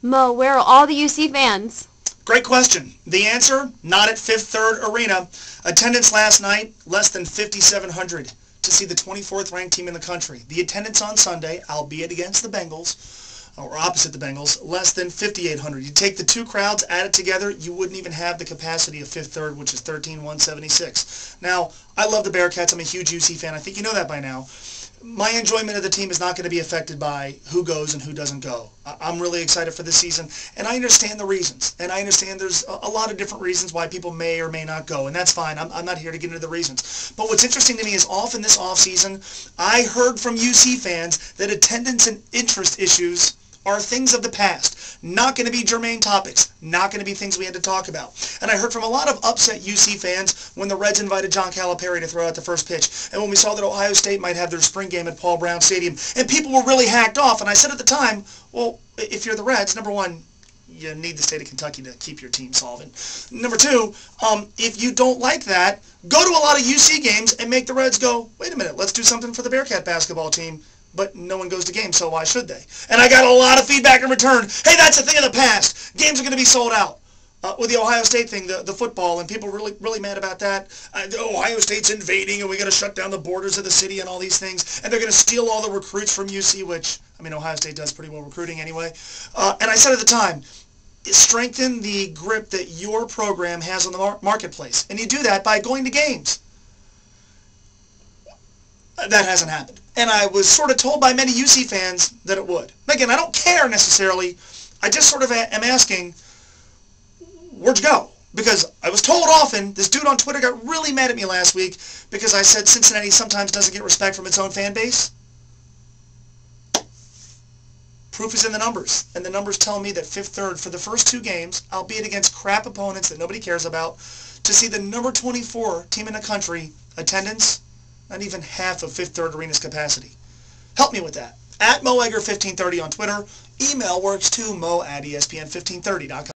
Mo, where are all the UC fans? Great question. The answer, not at Fifth Third Arena. Attendance last night, less than 5,700 to see the 24th ranked team in the country. The attendance on Sunday, albeit against the Bengals, or opposite the Bengals, less than 5,800. You take the two crowds, add it together, you wouldn't even have the capacity of Fifth Third, which is 13,176. Now, I love the Bearcats. I'm a huge UC fan. I think you know that by now. My enjoyment of the team is not going to be affected by who goes and who doesn't go. I'm really excited for this season, and I understand the reasons. And I understand there's a lot of different reasons why people may or may not go, and that's fine. I'm not here to get into the reasons. But what's interesting to me is often this offseason, I heard from UC fans that attendance and interest issues are things of the past, not going to be germane topics, not going to be things we had to talk about. And I heard from a lot of upset UC fans when the Reds invited John Calipari to throw out the first pitch, and when we saw that Ohio State might have their spring game at Paul Brown Stadium, and people were really hacked off. And I said at the time, well, if you're the Reds, number one, you need the state of Kentucky to keep your team solvent. Number two, if you don't like that, go to a lot of UC games and make the Reds go, wait a minute, let's do something for the Bearcat basketball team. But no one goes to games, so why should they? And I got a lot of feedback in return. Hey, that's a thing of the past. Games are going to be sold out. With the Ohio State thing, the football, and people really mad about that. Ohio State's invading, and we got to shut down the borders of the city and all these things. And they're going to steal all the recruits from UC, which, I mean, Ohio State does pretty well recruiting anyway. And I said at the time, strengthen the grip that your program has on the marketplace. And you do that by going to games. That hasn't happened. And I was sort of told by many UC fans that it would. Again, I don't care necessarily. I just sort of am asking, where'd you go? Because I was told often, this dude on Twitter got really mad at me last week because I said Cincinnati sometimes doesn't get respect from its own fan base. Proof is in the numbers. And the numbers tell me that Fifth Third, for the first two games, albeit against crap opponents that nobody cares about, to see the number 24 team in the country, attendance, not even half of Fifth Third Arena's capacity. Help me with that. @MoEgger1530 on Twitter. Email works too, mo@ESPN1530.com.